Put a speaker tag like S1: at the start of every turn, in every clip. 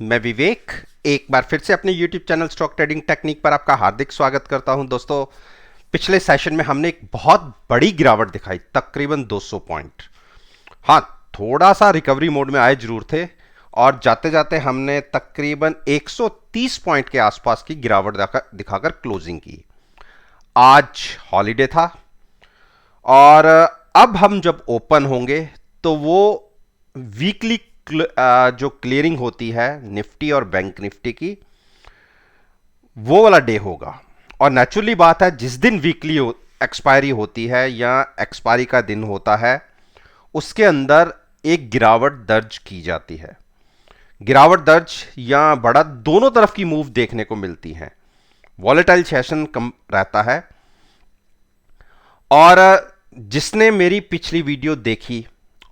S1: मैं विवेक एक बार फिर से अपने YouTube channel stock trading technique पर आपका हार्दिक स्वागत करता हूं। दोस्तों, पिछले सेशन में हमने एक बहुत बड़ी गिरावट दिखाई, तकरीबन 200 पॉइंट। हाँ, थोड़ा सा रिकवरी मोड में आए जरूर थे और जाते जाते हमने तकरीबन 130 पॉइंट के आसपास की गिरावट दिखाकर क्लोजिंग की। आज हॉलीडे था और अब हम जब ओपन होंगे तो वो वीकली जो क्लियरिंग होती है निफ्टी और बैंक निफ्टी की, वो वाला डे होगा। और नेचुरली बात है, जिस दिन वीकली एक्सपायरी होती है या एक्सपायरी का दिन होता है, उसके अंदर एक गिरावट दर्ज की जाती है। गिरावट दर्ज या बढ़त दोनों तरफ की मूव देखने को मिलती है। वॉलेटाइल सेशन कम रहता है। और जिसने मेरी पिछली वीडियो देखी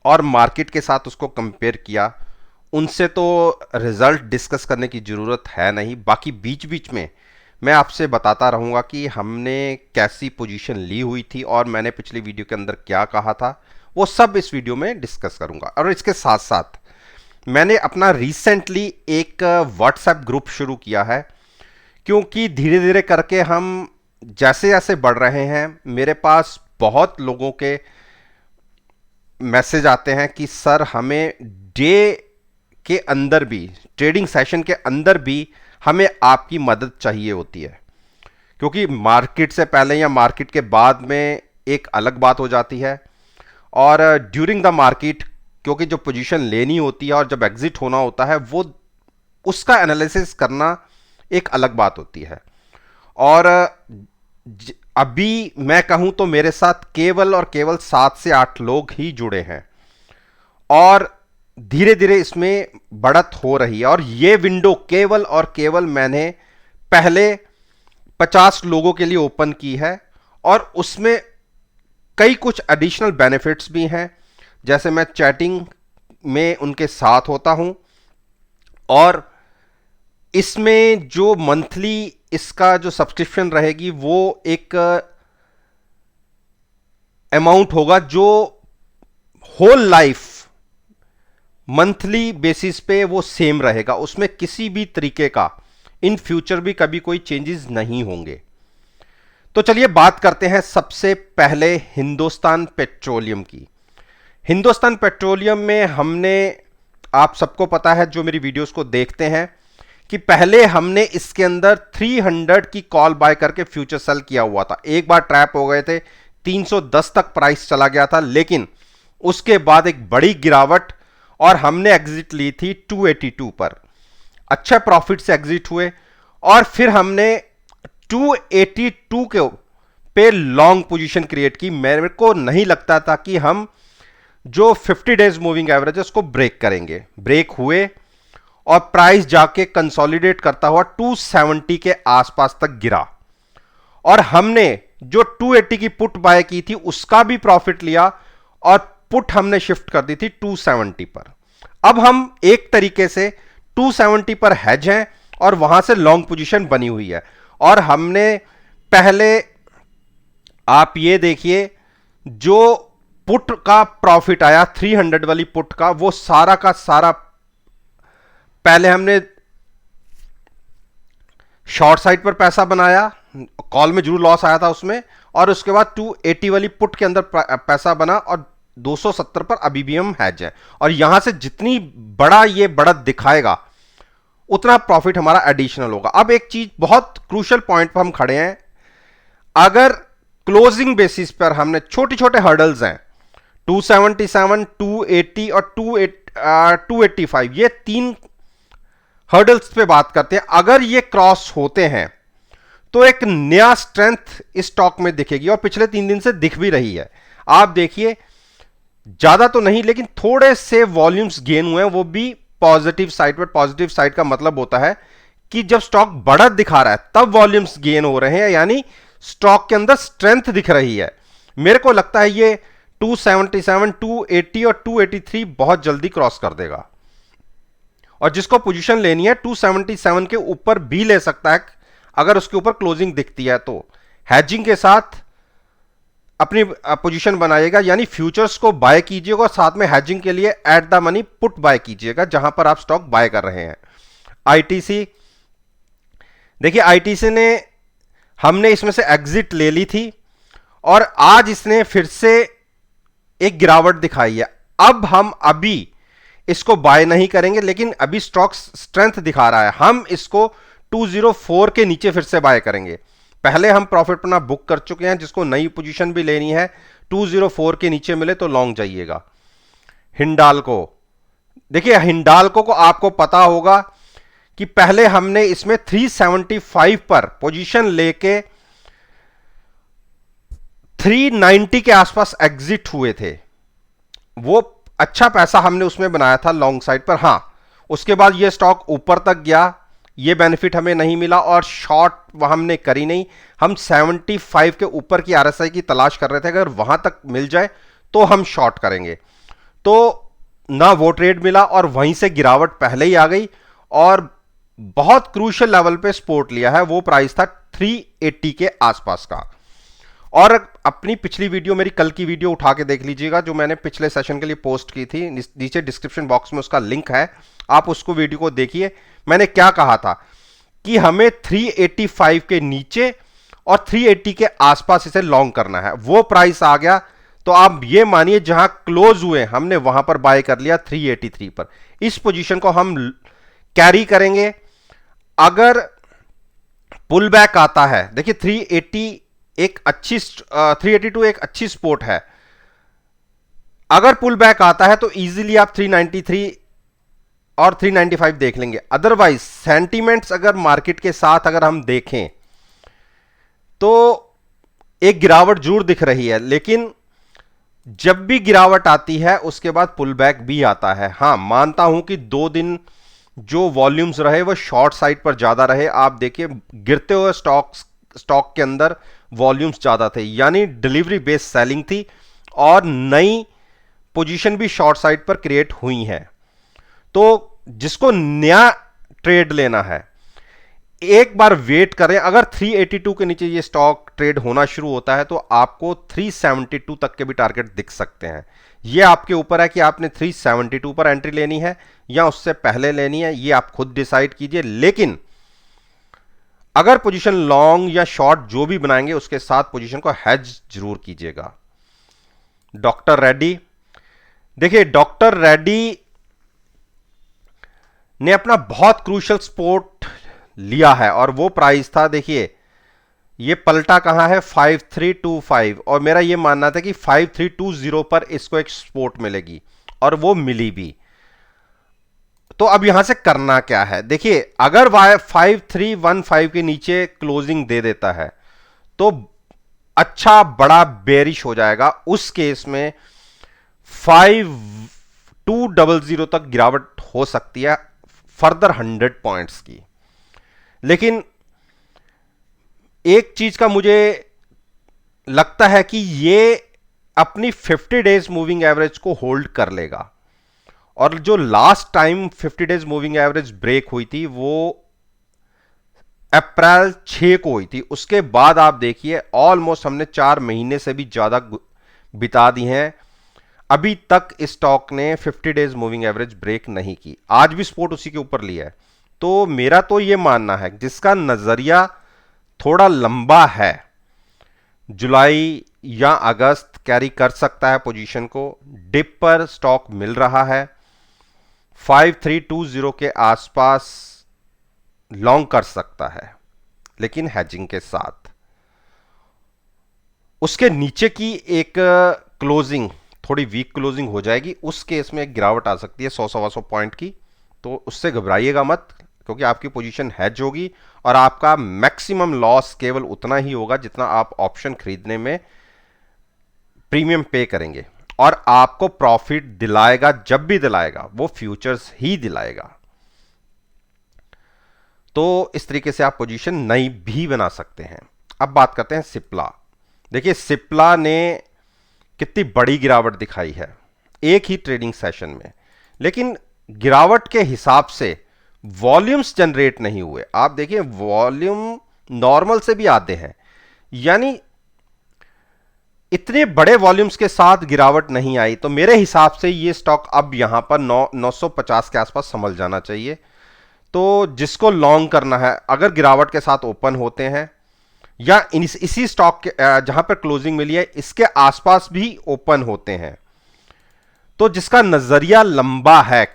S1: और मार्केट के साथ उसको कंपेयर किया, उनसे तो रिजल्ट डिस्कस करने की ज़रूरत है नहीं। बाकी बीच बीच में मैं आपसे बताता रहूँगा कि हमने कैसी पोजीशन ली हुई थी और मैंने पिछली वीडियो के अंदर क्या कहा था, वो सब इस वीडियो में डिस्कस करूँगा। और इसके साथ साथ मैंने अपना रिसेंटली एक व्हाट्सएप ग्रुप शुरू किया है, क्योंकि धीरे धीरे करके हम जैसे जैसे बढ़ रहे हैं, मेरे पास बहुत लोगों के मैसेज आते हैं कि सर हमें डे के अंदर भी, ट्रेडिंग सेशन के अंदर भी हमें आपकी मदद चाहिए होती है। क्योंकि मार्केट से पहले या मार्केट के बाद में एक अलग बात हो जाती है, और ड्यूरिंग द मार्केट क्योंकि जो पोजीशन लेनी होती है और जब एग्जिट होना होता है, वो उसका एनालिसिस करना एक अलग बात होती है। और अभी मैं कहूं तो मेरे साथ केवल और केवल 7 से 8 लोग ही जुड़े हैं और धीरे धीरे इसमें बढ़त हो रही है। और ये विंडो केवल और केवल मैंने पहले 50 लोगों के लिए ओपन की है, और उसमें कई कुछ एडिशनल बेनिफिट्स भी हैं। जैसे मैं चैटिंग में उनके साथ होता हूं, और इसमें जो मंथली इसका जो सब्सक्रिप्शन रहेगी वो एक अमाउंट होगा जो होल लाइफ मंथली बेसिस पे वो सेम रहेगा। उसमें किसी भी तरीके का इन फ्यूचर भी कभी कोई चेंजेस नहीं होंगे। तो चलिए बात करते हैं सबसे पहले हिंदुस्तान पेट्रोलियम की। हिंदुस्तान पेट्रोलियम में हमने, आप सबको पता है जो मेरी वीडियोस को देखते हैं, कि पहले हमने इसके अंदर 300 की कॉल बाय करके फ्यूचर सेल किया हुआ था। एक बार ट्रैप हो गए थे, 310 तक प्राइस चला गया था, लेकिन उसके बाद एक बड़ी गिरावट और हमने एग्जिट ली थी 282 पर। अच्छे प्रॉफिट से एग्जिट हुए और फिर हमने 282 के पे लॉन्ग पोजीशन क्रिएट की। मेरे को नहीं लगता था कि हम जो 50 डेज मूविंग एवरेज है उसको ब्रेक करेंगे। ब्रेक हुए और प्राइस जाके कंसोलिडेट करता हुआ 270 के आसपास तक गिरा, और हमने जो 280 की पुट बाय की थी उसका भी प्रॉफिट लिया और पुट हमने शिफ्ट कर दी थी 270 पर। अब हम एक तरीके से 270 पर हेज हैं और वहां से लॉन्ग पोजीशन बनी हुई है। और हमने पहले, आप ये देखिए, जो पुट का प्रॉफिट आया 300 वाली पुट का, वो सारा का सारा पहले हमने शॉर्ट साइड पर पैसा बनाया, कॉल में जरूर लॉस आया था उसमें, और उसके बाद 280 वाली पुट के अंदर पैसा बना और 270 पर अभी भी हम हैज है। और यहां से जितनी बड़ा ये बढ़त दिखाएगा उतना प्रॉफिट हमारा एडिशनल होगा। अब एक चीज, बहुत क्रूशियल पॉइंट पर हम खड़े हैं। अगर क्लोजिंग बेसिस पर हमने छोटे छोटे हर्डल्स हैं, 277, 280 और 285, ये 3 हर्डल्स पे बात करते हैं। अगर ये क्रॉस होते हैं तो एक नया स्ट्रेंथ इस स्टॉक में दिखेगी, और पिछले 3 दिन से दिख भी रही है। आप देखिए, ज्यादा तो नहीं लेकिन थोड़े से वॉल्यूम्स गेन हुए हैं, वो भी पॉजिटिव साइड पर। पॉजिटिव साइड का मतलब होता है कि जब स्टॉक बढ़त दिखा रहा है तब वॉल्यूम्स गेन हो रहे हैं, यानी स्टॉक के अंदर स्ट्रेंथ दिख रही है। मेरे को लगता है ये 277, 280 और 283 बहुत जल्दी क्रॉस कर देगा, और जिसको पोजीशन लेनी है 277 के ऊपर भी ले सकता है अगर उसके ऊपर क्लोजिंग दिखती है। तो हैजिंग के साथ अपनी पोजीशन बनाइएगा, यानी फ्यूचर्स को बाय कीजिएगा और साथ में हैजिंग के लिए at the money put buy कीजिएगा जहां पर आप स्टॉक बाय कर रहे हैं। आईटीसी, देखिए आईटीसी ने, हमने इसमें से एग्जिट ले ली थी और आज इसने फिर से एक गिरावट दिखाई है। अब हम अभी इसको बाय नहीं करेंगे, लेकिन अभी स्टॉक स्ट्रेंथ दिखा रहा है, हम इसको 204 के नीचे फिर से बाय करेंगे। पहले हम प्रॉफिट अपना बुक कर चुके हैं, जिसको नई पोजीशन भी लेनी है 204 के नीचे मिले तो लॉन्ग जाइएगा। हिंडाल्को, देखिए हिंडाल्को को आपको पता होगा कि पहले हमने इसमें 375 पर पोजीशन लेके 390 के आसपास एग्जिट हुए थे। वो अच्छा पैसा हमने उसमें बनाया था लॉन्ग साइड पर। हां, उसके बाद ये स्टॉक ऊपर तक गया, ये बेनिफिट हमें नहीं मिला और शॉर्ट हमने करी नहीं। हम 75 के ऊपर की आरएसआई की तलाश कर रहे थे, अगर वहां तक मिल जाए तो हम शॉर्ट करेंगे। तो ना वो ट्रेड मिला और वहीं से गिरावट पहले ही आ गई और बहुत क्रूशियल लेवल पे सपोर्ट लिया है। वो प्राइस था 380 के आसपास का। और अपनी पिछली वीडियो, मेरी कल की वीडियो उठा के देख लीजिएगा, जो मैंने पिछले सेशन के लिए पोस्ट की थी, नीचे डिस्क्रिप्शन बॉक्स में उसका लिंक है, आप उसको वीडियो को देखिए। मैंने क्या कहा था कि हमें 385 के नीचे और 380 के आसपास इसे लॉन्ग करना है। वो प्राइस आ गया तो आप ये मानिए जहां क्लोज हुए हमने वहां पर बाय कर लिया 383 पर। इस पोजीशन को हम कैरी करेंगे। अगर पुल बैक आता है, देखिए 380 एक अच्छी 382 एक अच्छी सपोर्ट है। अगर पुल बैक आता है तो इजीली आप 393 और 395 देख लेंगे। अदरवाइज सेंटीमेंट्स अगर मार्केट के साथ अगर हम देखें तो एक गिरावट जरूर दिख रही है, लेकिन जब भी गिरावट आती है उसके बाद पुल बैक भी आता है। हां, मानता हूं कि 2 दिन जो वॉल्यूम्स रहे वो शॉर्ट साइड पर ज्यादा रहे। आप देखिए गिरते हुए स्टॉक के अंदर वॉल्यूम्स ज्यादा थे, यानी डिलीवरी बेस्ड सेलिंग थी और नई पोजीशन भी शॉर्ट साइड पर क्रिएट हुई है। तो जिसको नया ट्रेड लेना है, एक बार वेट करें। अगर 382 के नीचे ये स्टॉक ट्रेड होना शुरू होता है तो आपको 372 तक के भी टारगेट दिख सकते हैं। ये आपके ऊपर है कि आपने 372 पर एंट्री लेनी है या उससे पहले लेनी है, ये आप खुद डिसाइड कीजिए। लेकिन अगर पोजीशन लॉन्ग या शॉर्ट जो भी बनाएंगे उसके साथ पोजीशन को हेज जरूर कीजिएगा। डॉक्टर रेड्डी, देखिए डॉक्टर रेड्डी ने अपना बहुत क्रूशियल सपोर्ट लिया है और वो प्राइस था, देखिए ये पलटा कहां है 5325 और मेरा ये मानना था कि 5320 पर इसको एक सपोर्ट मिलेगी और वो मिली भी। तो अब यहां से करना क्या है, देखिए अगर 5315 के नीचे क्लोजिंग दे देता है तो अच्छा बड़ा बेरिश हो जाएगा। उस केस में 5200 तक गिरावट हो सकती है फर्दर 100 पॉइंट्स की। लेकिन एक चीज का मुझे लगता है कि ये अपनी 50 डेज मूविंग एवरेज को होल्ड कर लेगा और जो last time 50 days moving average break हुई थी वो अप्रैल 6 को हुई थी। उसके बाद आप देखिए ऑलमोस्ट हमने 4 महीने से भी ज्यादा बिता दी हैं, अभी तक स्टॉक ने 50 डेज मूविंग एवरेज ब्रेक नहीं की। आज भी सपोर्ट उसी के ऊपर लिया है। तो मेरा तो यह मानना है जिसका नजरिया थोड़ा लंबा है, जुलाई या अगस्त कैरी कर सकता है पोजीशन को। डिप पर स्टॉक मिल रहा है, 5320 के आसपास लॉन्ग कर सकता है, लेकिन हैजिंग के साथ। उसके नीचे की एक क्लोजिंग थोड़ी वीक क्लोजिंग हो जाएगी, उस केस में एक गिरावट आ सकती है 100-125 पॉइंट की। तो उससे घबराइएगा मत, क्योंकि आपकी पोजीशन हैज होगी और आपका मैक्सिमम लॉस केवल उतना ही होगा जितना आप ऑप्शन खरीदने में प्रीमियम पे करेंगे, और आपको प्रॉफिट दिलाएगा, जब भी दिलाएगा वो फ्यूचर्स ही दिलाएगा। तो इस तरीके से आप पोजीशन नई भी बना सकते हैं। अब बात करते हैं सिप्ला। देखिए सिप्ला ने कितनी बड़ी गिरावट दिखाई है एक ही ट्रेडिंग सेशन में, लेकिन गिरावट के हिसाब से वॉल्यूम्स जनरेट नहीं हुए। आप देखिए वॉल्यूम नॉर्मल से भी आते हैं, यानी इतने बड़े वॉल्यूम्स के साथ गिरावट नहीं आई। तो मेरे हिसाब से ये स्टॉक अब यहां पर 950 के आसपास संभल जाना चाहिए। तो जिसको लॉन्ग करना है, अगर गिरावट के साथ ओपन होते हैं या इसी स्टॉक के जहां पर क्लोजिंग मिली है इसके आसपास भी ओपन होते हैं, तो जिसका नजरिया लंबा है,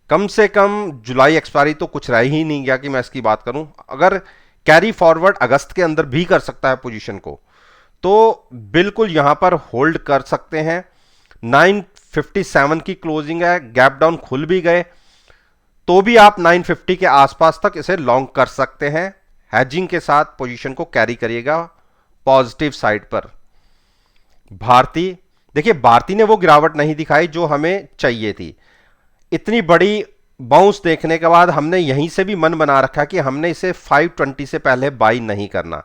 S1: कम से कम जुलाई एक्सपायरी तो कुछ रह ही नहीं गया कि मैं इसकी बात करूं, अगर कैरी फॉरवर्ड अगस्त के अंदर भी कर सकता है पोजीशन को, तो बिल्कुल यहां पर होल्ड कर सकते हैं। 957 की क्लोजिंग है, गैप डाउन खुल भी गए तो भी आप 950 के आसपास तक इसे लॉन्ग कर सकते हैं। हैजिंग के साथ पोजीशन को कैरी करिएगा पॉजिटिव साइड पर। भारती, देखिए भारती ने वो गिरावट नहीं दिखाई जो हमें चाहिए थी। इतनी बड़ी बाउंस देखने के बाद हमने यहीं से भी मन बना रखा कि हमने इसे 520 से पहले बाई नहीं करना।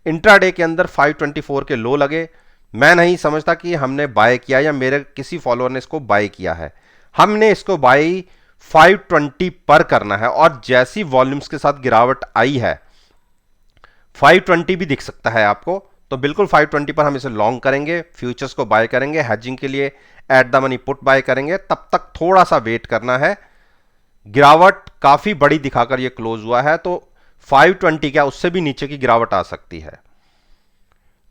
S1: इंट्राडे के अंदर 524 के लो लगे, मैं नहीं समझता कि हमने बाय किया या मेरे किसी फॉलोअर ने इसको बाय किया है। हमने इसको बाय 520 पर करना है और जैसी वॉल्यूम्स के साथ गिरावट आई है, 520 भी दिख सकता है आपको, तो बिल्कुल 520 पर हम इसे लॉन्ग करेंगे, फ्यूचर्स को बाय करेंगे, हैजिंग के लिए at the money put buy करेंगे। तब तक थोड़ा सा वेट करना है। गिरावट काफी बड़ी दिखाकर यह क्लोज हुआ है, तो 520 क्या उससे भी नीचे की गिरावट आ सकती है,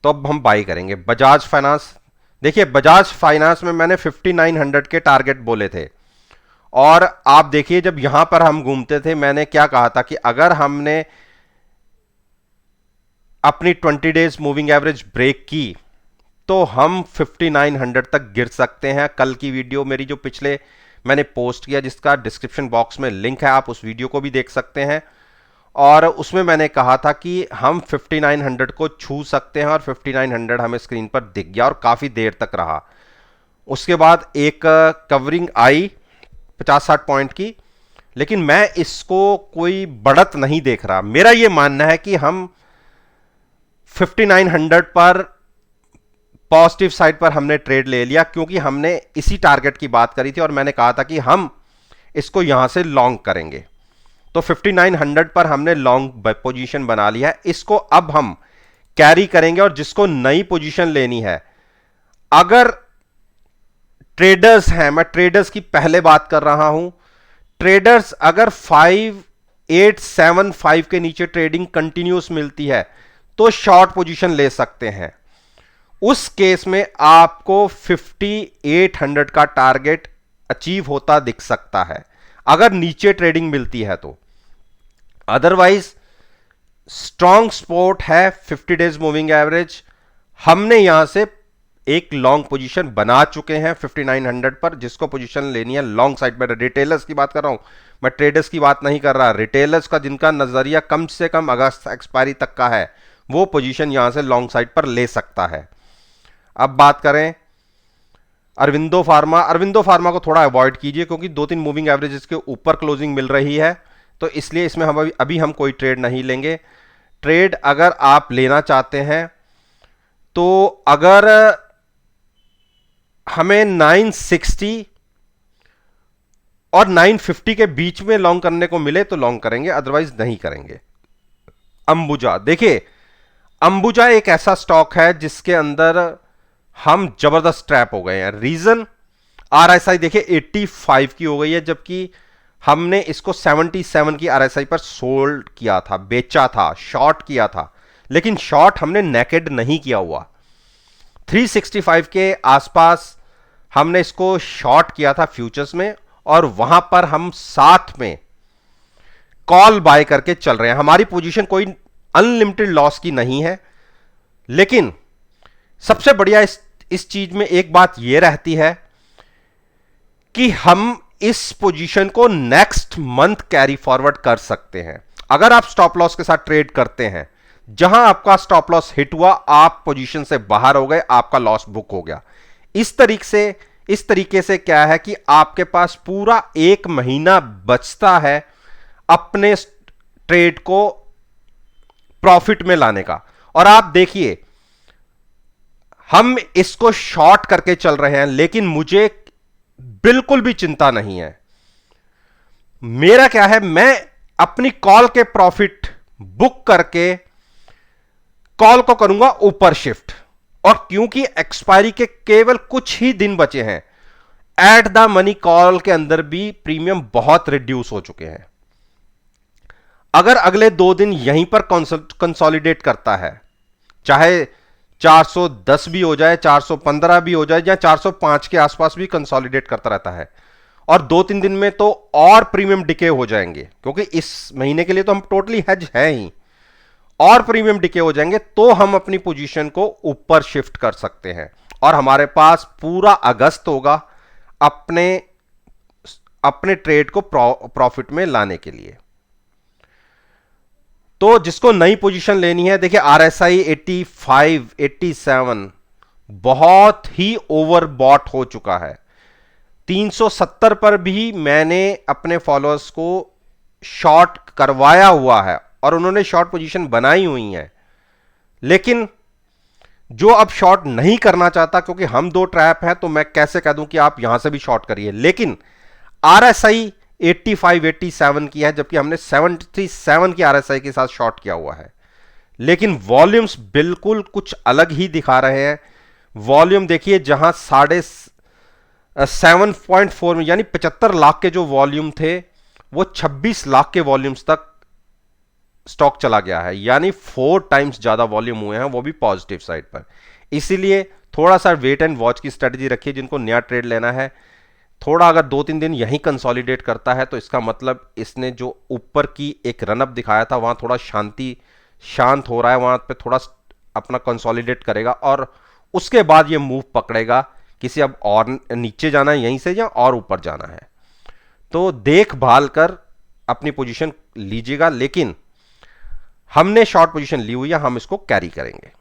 S1: तो अब हम बाय करेंगे। बजाज फाइनेंस, देखिए बजाज फाइनेंस में मैंने 5900 के टारगेट बोले थे और आप देखिए जब यहां पर हम घूमते थे मैंने क्या कहा था कि अगर हमने अपनी 20 डेज मूविंग एवरेज ब्रेक की तो हम 5900 तक गिर सकते हैं। कल की वीडियो मेरी जो पिछले मैंने पोस्ट किया जिसका डिस्क्रिप्शन बॉक्स में लिंक है, आप उस वीडियो को भी देख सकते हैं, और उसमें मैंने कहा था कि हम 5900 को छू सकते हैं और 5900 हमें स्क्रीन पर दिख गया और काफी देर तक रहा। उसके बाद एक कवरिंग आई 50-60 पॉइंट की, लेकिन मैं इसको कोई बढ़त नहीं देख रहा। मेरा यह मानना है कि हम 5900 पर पॉजिटिव साइड पर हमने ट्रेड ले लिया, क्योंकि हमने इसी टारगेट की बात करी थी और मैंने कहा था कि हम इसको यहां से लॉन्ग करेंगे। तो 5900 पर हमने लॉन्ग पोजीशन बना लिया है, इसको अब हम कैरी करेंगे। और जिसको नई पोजीशन लेनी है, अगर ट्रेडर्स हैं, मैं ट्रेडर्स की पहले बात कर रहा हूं, ट्रेडर्स अगर 5875 के नीचे ट्रेडिंग कंटिन्यूस मिलती है तो शॉर्ट पोजीशन ले सकते हैं। उस केस में आपको 5800 का टारगेट अचीव होता दिख सकता है अगर नीचे ट्रेडिंग मिलती है तो। अदरवाइज स्ट्रॉन्ग सपोर्ट है 50 डेज मूविंग एवरेज। हमने यहां से एक लॉन्ग पोजीशन बना चुके हैं 5900 पर, जिसको पोजीशन लेनी है लॉन्ग साइड पर। रिटेलर्स की बात कर रहा हूं मैं, ट्रेडर्स की बात नहीं कर रहा। रिटेलर्स का जिनका नजरिया कम से कम अगस्त एक्सपायरी तक का है, वो पोजीशन यहां से लॉन्ग साइड पर ले सकता है। अब बात करें अरविंदो फार्मा, अरविंदो फार्मा को थोड़ा अवॉइड कीजिए क्योंकि 2-3 मूविंग एवरेजेस के ऊपर क्लोजिंग मिल रही है, तो इसलिए इसमें हम अभी हम कोई ट्रेड नहीं लेंगे। ट्रेड अगर आप लेना चाहते हैं तो अगर हमें 960 और 950 के बीच में लॉन्ग करने को मिले तो लॉन्ग करेंगे, अदरवाइज नहीं करेंगे। अंबुजा, देखिए अंबुजा एक ऐसा स्टॉक है जिसके अंदर हम जबरदस्त ट्रैप हो गए हैं। रीजन, आरएसआई देखिए 85 की हो गई है, जबकि हमने इसको 77 की आरएसआई पर सोल्ड किया था, बेचा था, शॉर्ट किया था, लेकिन शॉर्ट हमने नेकेड नहीं किया हुआ। 365 के आसपास हमने इसको शॉर्ट किया था फ्यूचर्स में, और वहां पर हम साथ में कॉल बाय करके चल रहे हैं। हमारी पोजीशन कोई अनलिमिटेड लॉस की नहीं है, लेकिन सबसे बढ़िया इस चीज में एक बात यह रहती है कि हम इस पोजीशन को नेक्स्ट मंथ कैरी फॉरवर्ड कर सकते हैं। अगर आप स्टॉप लॉस के साथ ट्रेड करते हैं, जहां आपका स्टॉप लॉस हिट हुआ, आप पोजीशन से बाहर हो गए, आपका लॉस बुक हो गया। इस तरीके से क्या है कि आपके पास पूरा 1 महीना बचता है अपने ट्रेड को प्रॉफिट में लाने का। और आप देखिए हम इसको शॉर्ट करके चल रहे हैं, लेकिन मुझे बिल्कुल भी चिंता नहीं है। मेरा क्या है, मैं अपनी कॉल के प्रॉफिट बुक करके कॉल को करूंगा ऊपर शिफ्ट, और क्योंकि एक्सपायरी के केवल कुछ ही दिन बचे हैं, एट द मनी कॉल के अंदर भी प्रीमियम बहुत रिड्यूस हो चुके हैं। अगर अगले 2 दिन यहीं पर कंसोलिडेट करता है, चाहे 410 भी हो जाए, 415 भी हो जाए, या 405 के आसपास भी कंसोलिडेट करता रहता है, और 2-3 दिन में तो और प्रीमियम डिके हो जाएंगे, क्योंकि इस महीने के लिए तो हम टोटली हेज है ही, और प्रीमियम डिके हो जाएंगे, तो हम अपनी पोजीशन को ऊपर शिफ्ट कर सकते हैं और हमारे पास पूरा अगस्त होगा अपने अपने ट्रेड को प्रॉफिट में लाने के लिए। तो जिसको नई पोजीशन लेनी है, देखिए आरएसआई 85, 87 बहुत ही ओवरबॉट हो चुका है। 370 पर भी मैंने अपने फॉलोअर्स को शॉर्ट करवाया हुआ है और उन्होंने शॉर्ट पोजीशन बनाई हुई है, लेकिन जो अब शॉर्ट नहीं करना चाहता, क्योंकि हम 2 ट्रैप हैं, तो मैं कैसे कह दूं कि आप यहां से भी शॉर्ट करिए, लेकिन आरएसआई 85, 87 की है, जबकि हमने 77 की आरएसआई के साथ शॉर्ट किया हुआ है, लेकिन वॉल्यूम्स बिल्कुल कुछ अलग ही दिखा रहे हैं। वॉल्यूम देखिए, जहां 7.4 में यानी 75 लाख के जो वॉल्यूम थे, वो 26 लाख के वॉल्यूम्स तक स्टॉक चला गया है, यानी 4 टाइम्स ज्यादा वॉल्यूम हुए हैं, वो भी पॉजिटिव साइड पर। इसीलिए थोड़ा सा वेट एंड वॉच की स्ट्रेटजी रखिए जिनको नया ट्रेड लेना है। थोड़ा अगर 2-3 दिन यहीं कंसोलिडेट करता है, तो इसका मतलब इसने जो ऊपर की एक रनअप दिखाया था, वहां थोड़ा शांत हो रहा है, वहां पे थोड़ा अपना कंसोलिडेट करेगा और उसके बाद ये मूव पकड़ेगा, किसी अब और नीचे जाना है यहीं से या और ऊपर जाना है। तो देखभाल कर अपनी पोजीशन लीजिएगा, लेकिन हमने शॉर्ट पोजीशन ली हुई है, हम इसको कैरी करेंगे।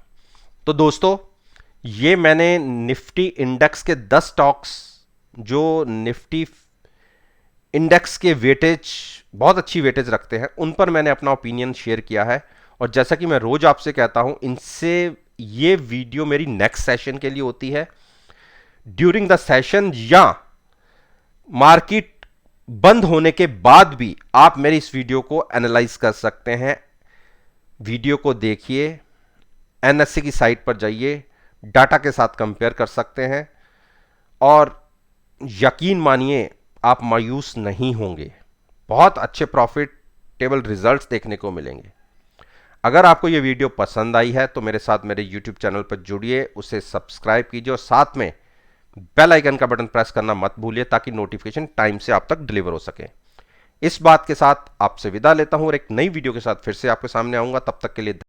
S1: तो दोस्तों, ये मैंने निफ्टी इंडेक्स के 10 स्टॉक्स जो निफ्टी इंडेक्स के वेटेज बहुत अच्छी वेटेज रखते हैं, उन पर मैंने अपना ओपिनियन शेयर किया है। और जैसा कि मैं रोज आपसे कहता हूं, इनसे ये वीडियो मेरी नेक्स्ट सेशन के लिए होती है। ड्यूरिंग द सेशन या मार्केट बंद होने के बाद भी आप मेरी इस वीडियो को एनालाइज कर सकते हैं। वीडियो को देखिए, एनएससी की साइट पर जाइए, डाटा के साथ कंपेयर कर सकते हैं और यकीन मानिए आप मायूस नहीं होंगे। बहुत अच्छे प्रॉफिटेबल रिजल्ट्स देखने को मिलेंगे। अगर आपको यह वीडियो पसंद आई है तो मेरे साथ मेरे YouTube चैनल पर जुड़िए, उसे सब्सक्राइब कीजिए और साथ में बेल आइकन का बटन प्रेस करना मत भूलिए, ताकि नोटिफिकेशन टाइम से आप तक डिलीवर हो सके। इस बात के साथ आपसे विदा लेता हूं और एक नई वीडियो के साथ फिर से आपके सामने आऊंगा। तब तक के लिए